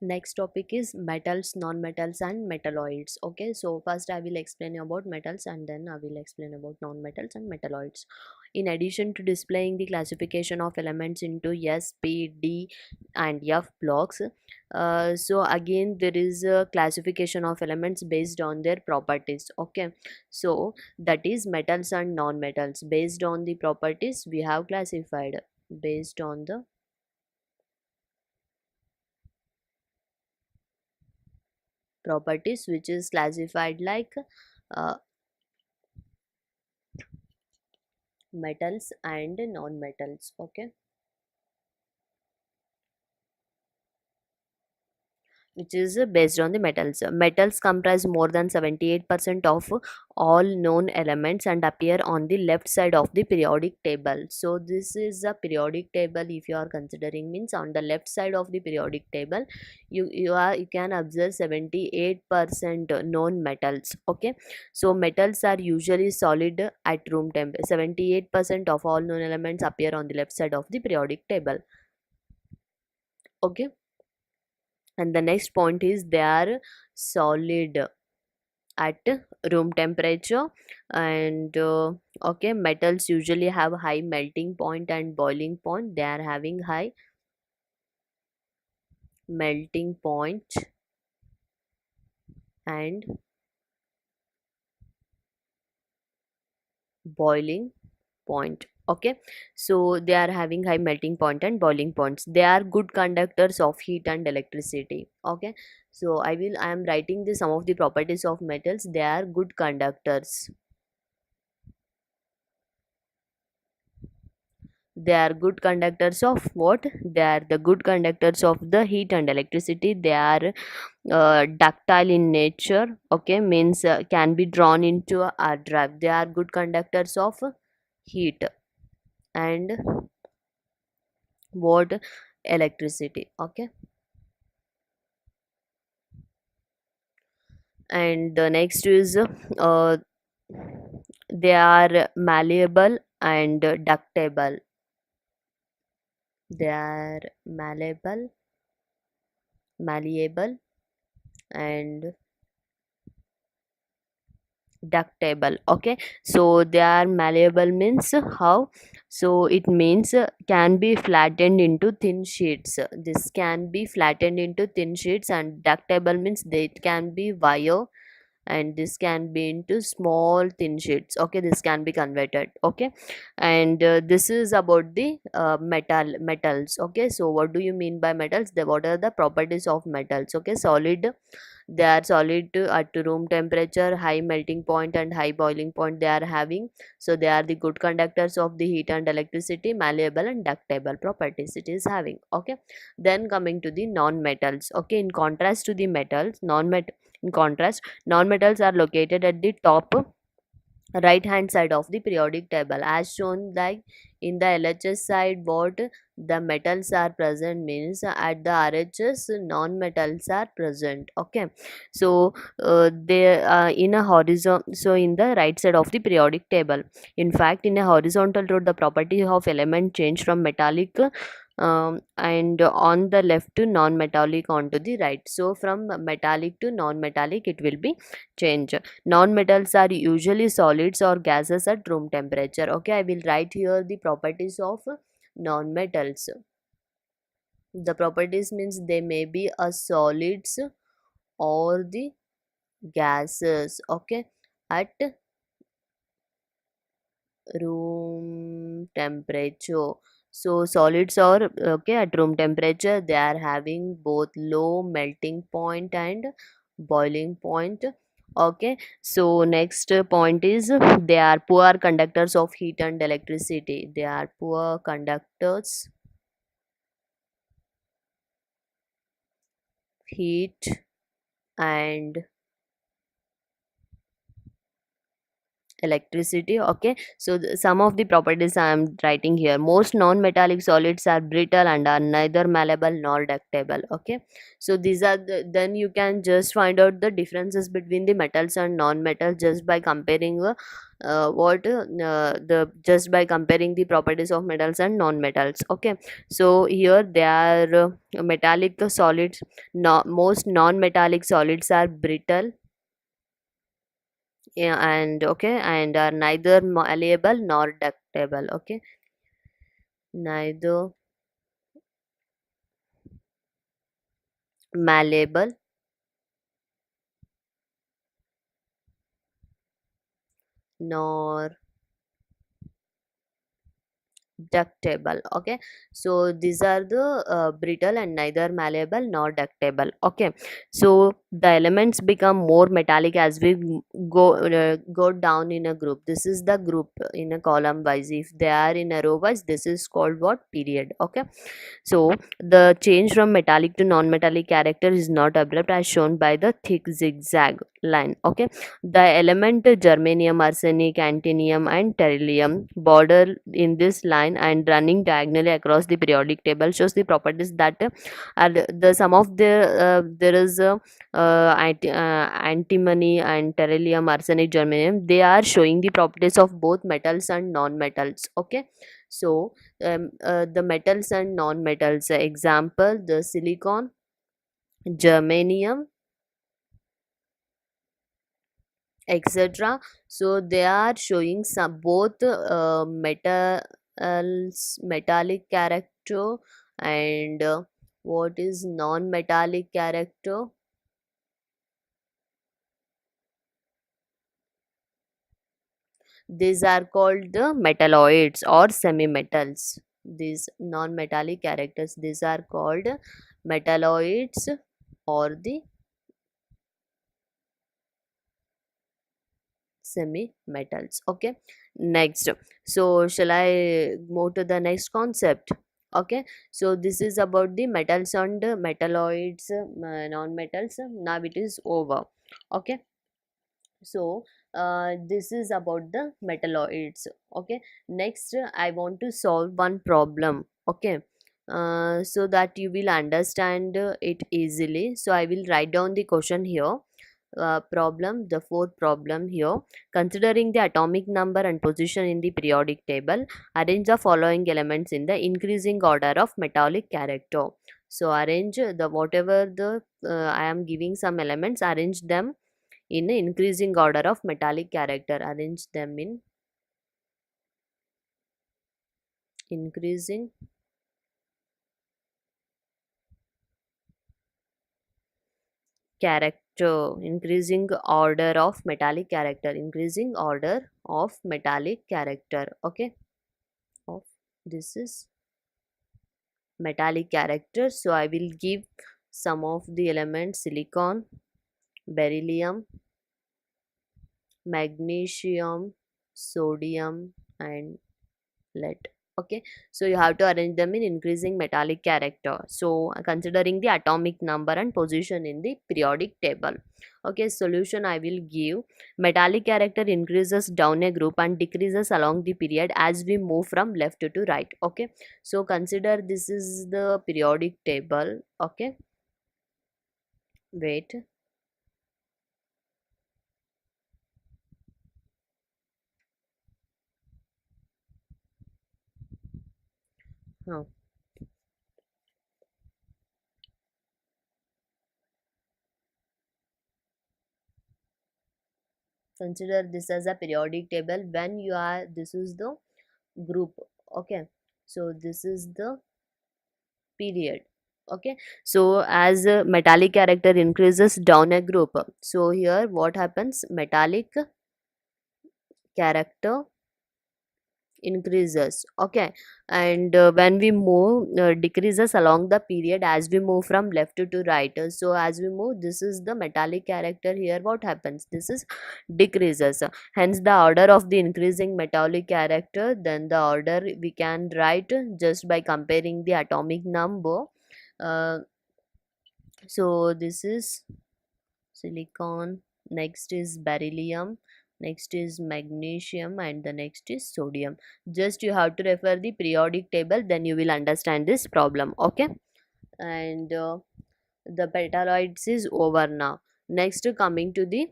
Next topic is metals, non-metals and metalloids. Okay, so first I will explain about metals and then I will explain about non-metals and metalloids. In addition to displaying the classification of elements into S, P, D and F blocks, so again there is a classification of elements based on their properties. Okay, so that is metals and non-metals. Based on the properties we have classified, based on the properties which is classified like uh, metals and non-metals. Okay, which is based on the metals. Metals comprise more than 78% of all known elements and appear on the left side of the periodic table. So this is a periodic table. If you are considering, means on the left side of the periodic table, you can observe 78% known metals. Okay, so metals are usually solid at room temp. 78% of all known elements appear on the left side of the periodic table. Okay, and the next point is they are solid at room temperature. And okay, metals usually have high melting point and boiling point. They are having high melting point and boiling point. Okay, so they are having high melting point and boiling points. They are good conductors of heat and electricity. Okay, so I am writing the some of the properties of metals. They are good conductors. They are good conductors of what? They are the good conductors of the heat and electricity. They are ductile in nature. Okay, means can be drawn into a drive. They are good conductors of heat and what? Electricity. Okay, and the next is they are malleable and ductable. They are malleable and ductable. Okay, so they are malleable means how? So it means can be flattened into thin sheets. This can be flattened into thin sheets. And ductable means they it can be wire, and this can be into small thin sheets. Okay, this can be converted. Okay, and this is about the metals. Okay, so what do you mean by metals? What are the properties of metals? Okay, solid. They are solid at room temperature, high melting point and high boiling point they are having. So they are the good conductors of the heat and electricity, malleable and ductable properties it is having. Okay, then coming to the non-metals. Okay, in contrast to the metals, in contrast, non-metals are located at the top right hand side of the periodic table as shown. Like in the LHS side, what the metals are present means at the RHS non-metals are present. Okay, so they in a horizon, so in the right side of the periodic table. In fact, in a horizontal row the property of element change from metallic and on the left to non-metallic onto the right. So from metallic to non-metallic it will be change. Non-metals are usually solids or gases at room temperature. Okay, I will write here the properties of non-metals. The properties means they may be a solids or the gases. Okay, at room temperature. So solids are okay at room temperature. They are having both low melting point and boiling point. Okay, so next point is they are poor conductors of heat and electricity. They are poor conductors heat and electricity. Okay, so some of the properties I am writing here: most non-metallic solids are brittle and are neither malleable nor ductile. Okay, so these are then you can just find out the differences between the metals and non-metals just by comparing what the just by comparing the properties of metals and non-metals. Okay, so here they are metallic solids. Most non-metallic solids are brittle, yeah, and okay, and are neither malleable nor ductile. Okay, neither malleable nor ductile. Okay, so these are the brittle and neither malleable nor ductile. Okay, so the elements become more metallic as we go down in a group. This is the group in a column wise. If they are in a row wise, this is called what? Period. Okay, so the change from metallic to non-metallic character is not abrupt as shown by the thick zigzag line. Okay, the element germanium, arsenic, antimony, and beryllium border in this line and running diagonally across the periodic table shows the properties that are the sum of the there is antimony and beryllium, arsenic, germanium. They are showing the properties of both metals and non-metals. Okay, so the metals and non-metals, example the silicon, germanium, etc. So they are showing some both metallic character and what is non-metallic character. These are called the metalloids or semi-metals. These non-metallic characters, these are called metalloids or the semi-metals. Okay, next, so shall I move to the next concept? Okay, so this is about the metals and metalloids, non-metals. Now it is over. Okay, so this is about the metalloids. Okay, next I want to solve one problem. Okay, so that you will understand it easily, so I will write down the question here. Problem, the fourth problem here: considering the atomic number and position in the periodic table, arrange the following elements in the increasing order of metallic character. So arrange the whatever the I am giving some elements, arrange them in increasing order of metallic character. Arrange them in increasing character, increasing order of metallic character, increasing order of metallic character. Okay, of this is metallic character. So I will give some of the elements: silicon, beryllium, magnesium, sodium, and lead. Okay, so you have to arrange them in increasing metallic character, so considering the atomic number and position in the periodic table. Okay, solution I will give: metallic character increases down a group and decreases along the period as we move from left to right. Okay, so consider this is the periodic table. Okay, wait. Huh. Consider this as a periodic table when you are, this is the group. Okay, so this is the period. Okay, so as metallic character increases down a group, so here what happens: metallic character increases. Okay, and when we move, decreases along the period as we move from left to right. So as we move, this is the metallic character. Here what happens: this is decreases. Hence the order of the increasing metallic character, then the order we can write just by comparing the atomic number. uh, so this is silicon, next is beryllium, next is magnesium, and the next is sodium. Just you have to refer the periodic table, then you will understand this problem. Okay. And the petaloids is over now. Next, coming to the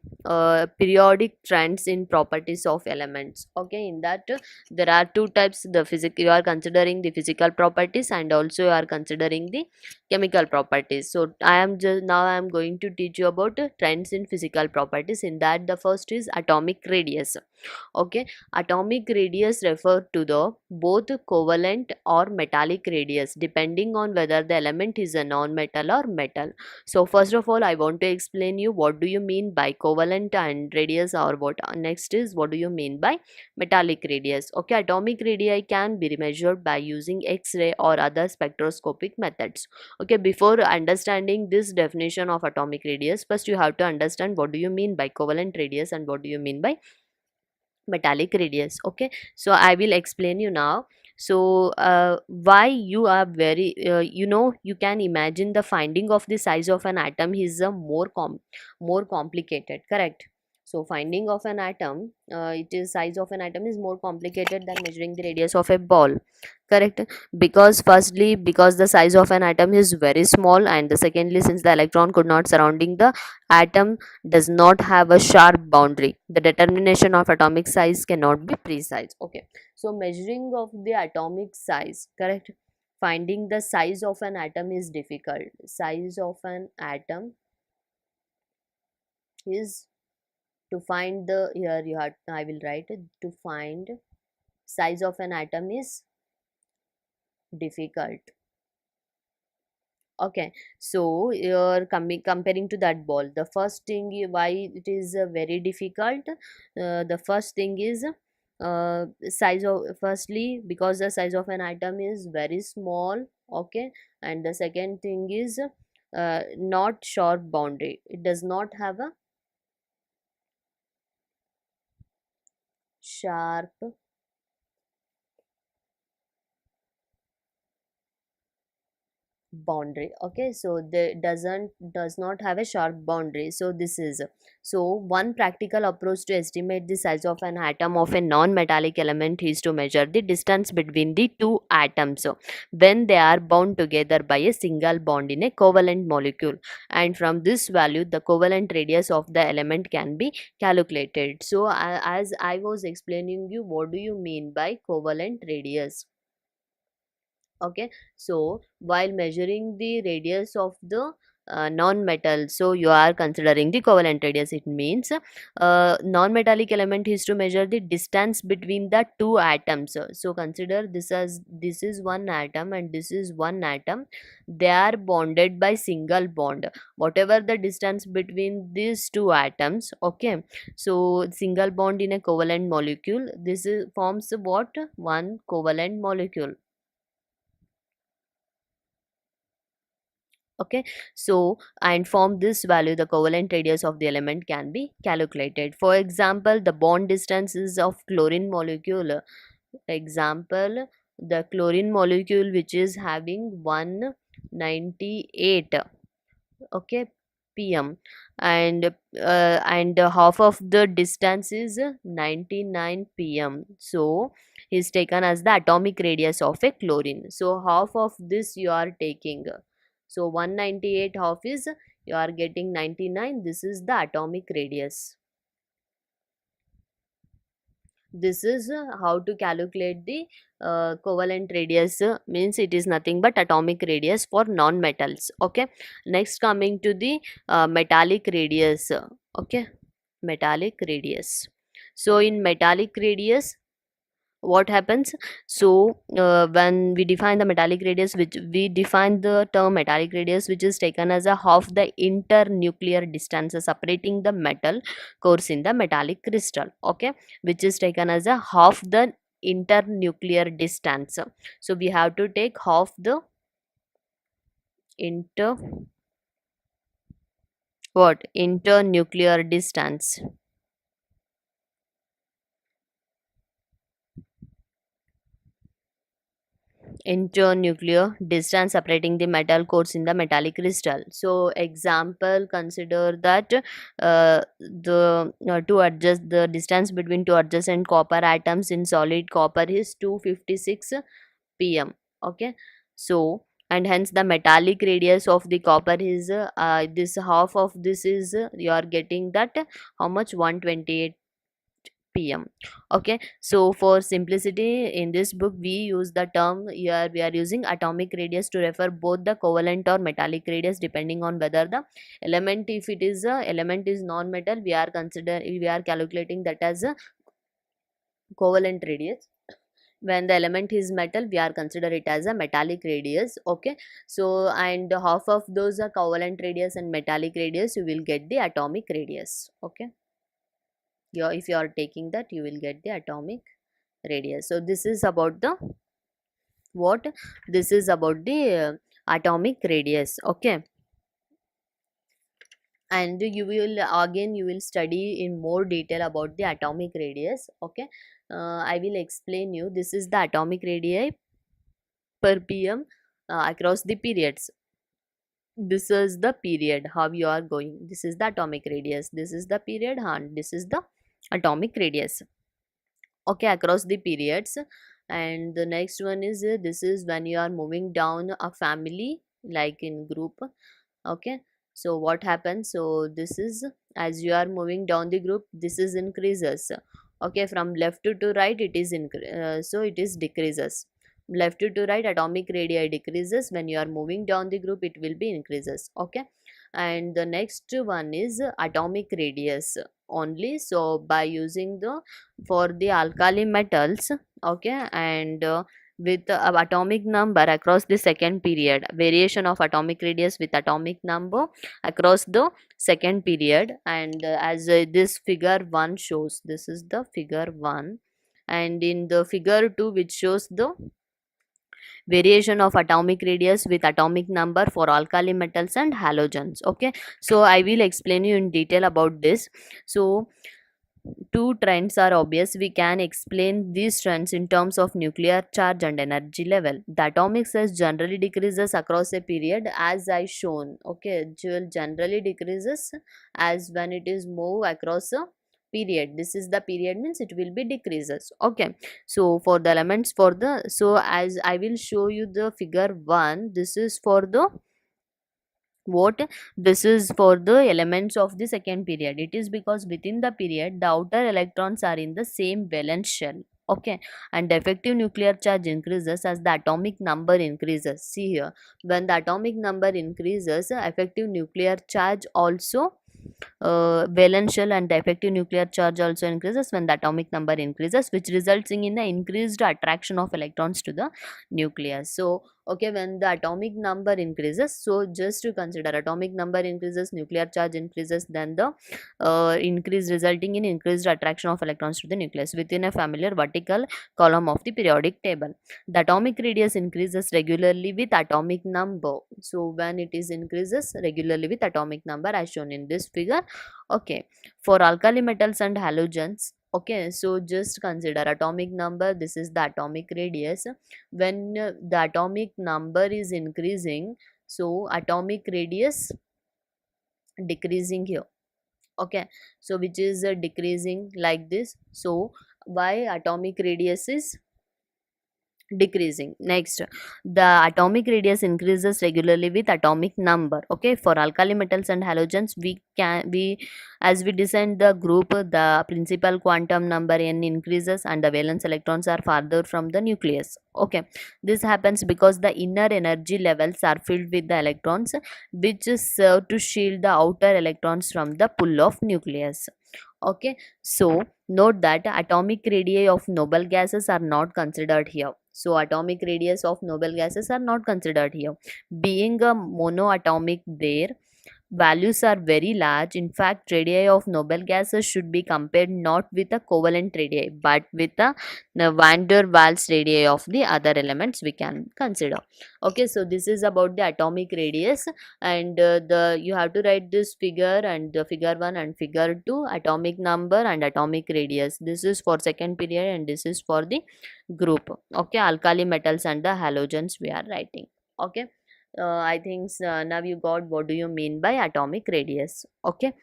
periodic trends in properties of elements. Okay, in that there are two types. The physical, you are considering the physical properties, and also you are considering the chemical properties. So I am just now I am going to teach you about trends in physical properties. In that, the first is atomic radius. Okay, atomic radius refer to the both covalent or metallic radius depending on whether the element is a non-metal or metal. So first of all, I want to explain you what do you mean by covalent and radius, or what next is what do you mean by metallic radius. Okay, atomic radii can be measured by using X-ray or other spectroscopic methods. Okay, before understanding this definition of atomic radius, first you have to understand what do you mean by covalent radius and what do you mean by metallic radius. Okay, so I will explain you now. So why you are very you can imagine the finding of the size of an atom is a more complicated, correct? So finding of an atom, it is size of an atom is more complicated than measuring the radius of a ball, correct? Because firstly, because the size of an atom is very small, and the secondly, since the electron could not surrounding the atom does not have a sharp boundary, the determination of atomic size cannot be precise. Okay, so measuring of the atomic size, correct? Finding the size of an atom is difficult. Size of an atom is to find the here you have I will write it, to find size of an atom is difficult. Okay, so you're coming comparing to that ball. The first thing why it is very difficult. The first thing is size of, firstly because the size of an atom is very small. Okay, and the second thing is not sharp boundary. It does not have a sharp boundary. Okay, so they does not have a sharp boundary. So this is, so one practical approach to estimate the size of an atom of a non-metallic element is to measure the distance between the two atoms, so when they are bound together by a single bond in a covalent molecule, and from this value the covalent radius of the element can be calculated. So as I was explaining you, what do you mean by covalent radius? Okay, so while measuring the radius of the non-metal, so you are considering the covalent radius. It means non-metallic element is to measure the distance between the two atoms. So consider this as, this is one atom and this is one atom. They are bonded by single bond, whatever the distance between these two atoms. Okay, so single bond in a covalent molecule, this is forms what, one covalent molecule. Okay, so and from this value the covalent radius of the element can be calculated. For example, the bond distances of chlorine molecule. Example, the chlorine molecule which is having 198, okay, pm, and half of the distance is 99 pm, so is taken as the atomic radius of a chlorine. So half of this you are taking, so 198 half is, you are getting 99, this is the atomic radius. This is how to calculate the covalent radius, means it is nothing but atomic radius for non-metals. Okay, next coming to the metallic radius. Okay, metallic radius. So in metallic radius, what happens? So when we define the metallic radius, which we define the term metallic radius, which is taken as a half the internuclear distance separating the metal cores in the metallic crystal. Okay, which is taken as a half the internuclear distance. So we have to take half the inter what internuclear distance. internuclear distance separating the metal cores in the metallic crystal. So example, consider that the to adjust the distance between two adjacent copper atoms in solid copper is 256 pm. Okay, so and hence the metallic radius of the copper is this half of this is you are getting that how much, 128 pm. Okay, so for simplicity in this book we use the term here, we are using atomic radius to refer both the covalent or metallic radius depending on whether the element, if it is a element is non-metal, we are calculating that as a covalent radius. When the element is metal, we are consider it as a metallic radius. Okay, so and half of those are covalent radius and metallic radius, you will get the atomic radius. Okay, if you are taking that, you will get the atomic radius. So this is about the what, this is about the atomic radius. Okay, and you will again you will study in more detail about the atomic radius. Okay, I will explain you. This is the atomic radii per pm across the periods. This is the period how you are going, this is the atomic radius, this is the period, and this is the atomic radius. Okay, across the periods. And the next one is this is when you are moving down a family like in group. Okay, so what happens, so this is as you are moving down the group, this is increases. Okay, from left to right it is so it is decreases. Left to right atomic radii decreases, when you are moving down the group it will be increases. Okay, and the next one is atomic radius only. So by using the for the alkali metals. Okay, and with atomic number across the second period, variation of atomic radius with atomic number across the second period. And as this figure 1 shows, this is the figure 1, and in the figure 2 which shows the variation of atomic radius with atomic number for alkali metals and halogens. Okay, so I will explain you in detail about this. So two trends are obvious. We can explain these trends in terms of nuclear charge and energy level. The atomic size generally decreases across a period as I shown. Okay, it will generally decreases as when it is move across a period. This is the period means it will be decreases. Okay, so for the elements for the, so as I will show you the figure 1, this is for the what, this is for the elements of the second period. It is because within the period the outer electrons are in the same valence shell. Okay, and the effective nuclear charge increases as the atomic number increases. See here, when the atomic number increases, effective nuclear charge also valence shell and the effective nuclear charge also increases when the atomic number increases, which results in the increased attraction of electrons to the nucleus. So okay, when the atomic number increases, so just to consider atomic number increases, nuclear charge increases, then the increase resulting in increased attraction of electrons to the nucleus within a familiar vertical column of the periodic table. The atomic radius increases regularly with atomic number. So when it is increases regularly with atomic number as shown in this figure. Okay, for alkali metals and halogens. Okay, so just consider atomic number, this is the atomic radius. When the atomic number is increasing, so atomic radius decreasing here. Okay, so which is decreasing like this. So why atomic radius is decreasing? Next, the atomic radius increases regularly with atomic number. Okay, for alkali metals and halogens, we as we descend the group, the principal quantum number n increases and the valence electrons are farther from the nucleus. Okay, this happens because the inner energy levels are filled with the electrons, which serve to shield the outer electrons from the pull of nucleus. Okay, so note that atomic radii of noble gases are not considered here. So atomic radius of noble gases are not considered here, being a monoatomic there. values are very large. In fact, radii of noble gases should be compared not with a covalent radii but with the van der Waals radii of the other elements we can consider. Okay, so this is about the atomic radius, and the you have to write this figure and the figure 1 and figure 2, atomic number and atomic radius. This is for second period and this is for the group. Okay, alkali metals and the halogens we are writing. Okay, I think now you got what do you mean by atomic radius. Okay.